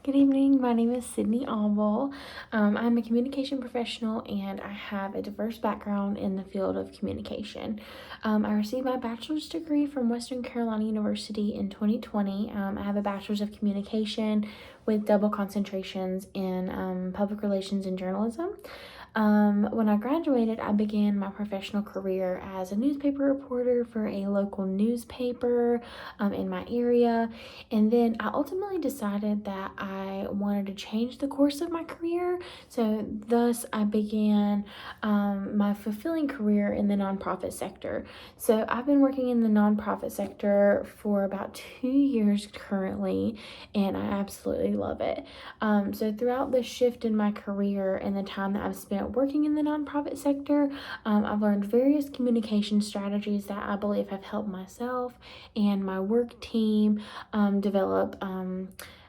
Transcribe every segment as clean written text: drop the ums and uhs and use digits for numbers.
Good evening. My name is Sydni Auvil. I'm a communication professional and I have a diverse background in the field of communication. I received my bachelor's degree from Western Carolina University in 2020. I have a bachelor's of communication with double concentrations in public relations and journalism. When I graduated, I began my professional career as a newspaper reporter for a local newspaper in my area. And then I ultimately decided that I wanted to change the course of my career. So, thus, I began my fulfilling career in the nonprofit sector. So, I've been working in the nonprofit sector for about 2 years currently, and I absolutely love it. So, throughout the shift in my career and the time that I've spent working in the nonprofit sector, I've learned various communication strategies that I believe have helped myself and my work team develop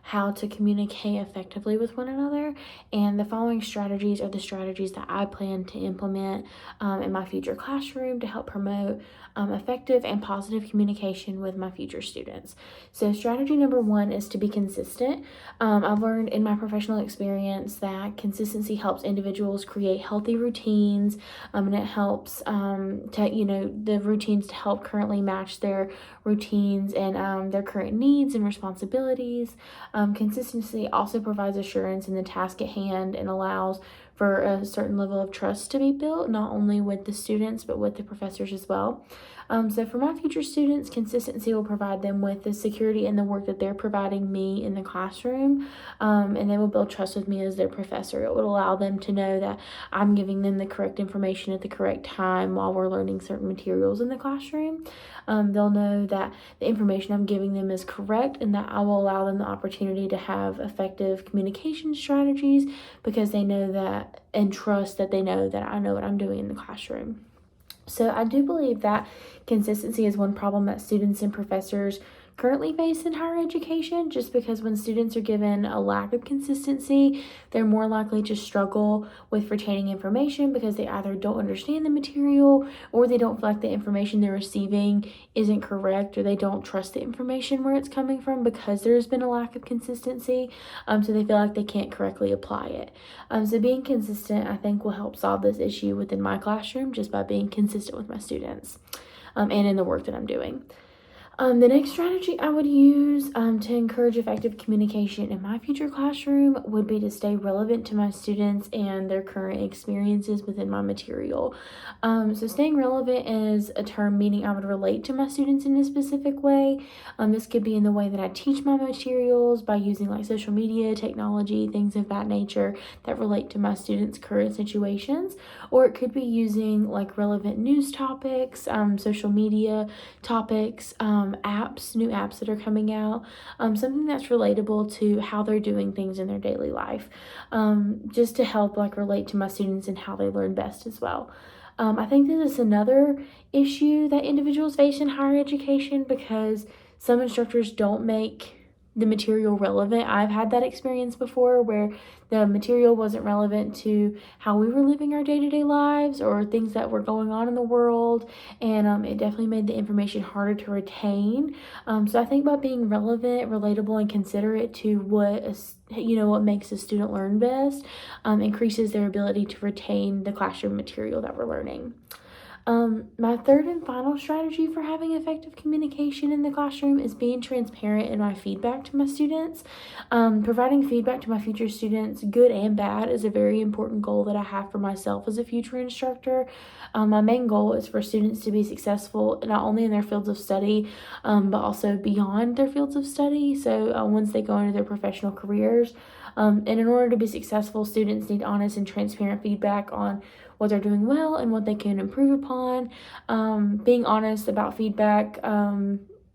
how to communicate effectively with one another. And the following strategies are the strategies that I plan to implement in my future classroom to help promote effective and positive communication with my future students. So, strategy number one is to be consistent. I've learned in my professional experience that consistency helps individuals create healthy routines, and it helps the routines to help currently match their routines and their current needs and responsibilities. Consistency also provides assurance in the task at hand and allows for a certain level of trust to be built, not only with the students, but with the professors as well. So for my future students, consistency will provide them with the security in the work that they're providing me in the classroom, and they will build trust with me as their professor. It would allow them to know that I'm giving them the correct information at the correct time while we're learning certain materials in the classroom. They'll know that the information I'm giving them is correct and that I will allow them the opportunity to have effective communication strategies because they know that and trust that they know that I know what I'm doing in the classroom. So I do believe that consistency is one problem that students and professors currently face in higher education, just because when students are given a lack of consistency, they're more likely to struggle with retaining information because they either don't understand the material or they don't feel like the information they're receiving isn't correct, or they don't trust the information where it's coming from because there's been a lack of consistency. So they feel like they can't correctly apply it. So being consistent, I think, will help solve this issue within my classroom just by being consistent with my students and in the work that I'm doing. The next strategy I would use to encourage effective communication in my future classroom would be to stay relevant to my students and their current experiences within my material. So staying relevant is a term meaning I would relate to my students in a specific way. This could be in the way that I teach my materials by using like social media, technology, things of that nature that relate to my students' current situations, or it could be using like relevant news topics, social media topics, new apps that are coming out, something that's relatable to how they're doing things in their daily life, just to help like relate to my students and how they learn best as well. I think this is another issue that individuals face in higher education because some instructors don't make the material relevant. I've had that experience before where the material wasn't relevant to how we were living our day-to-day lives or things that were going on in the world, and it definitely made the information harder to retain. So I think by being relevant, relatable, and considerate to what makes a student learn best, increases their ability to retain the classroom material that we're learning. My third and final strategy for having effective communication in the classroom is being transparent in my feedback to my students. Providing feedback to my future students, good and bad, is a very important goal that I have for myself as a future instructor. My main goal is for students to be successful not only in their fields of study, but also beyond their fields of study. So once they go into their professional careers, and in order to be successful, students need honest and transparent feedback on what they're doing well and what they can improve upon. Being honest about feedback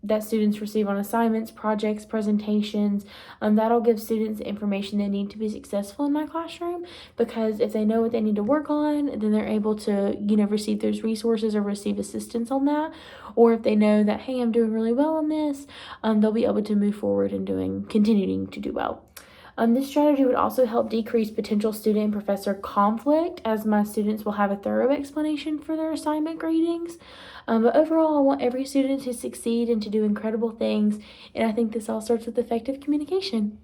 that students receive on assignments, projects, presentations, that'll give students the information they need to be successful in my classroom, because if they know what they need to work on, then they're able to, receive those resources or receive assistance on that. Or if they know that, hey, I'm doing really well on this, they'll be able to move forward and continuing to do well. This strategy would also help decrease potential student and professor conflict, as my students will have a thorough explanation for their assignment gradings. But overall, I want every student to succeed and to do incredible things, and I think this all starts with effective communication.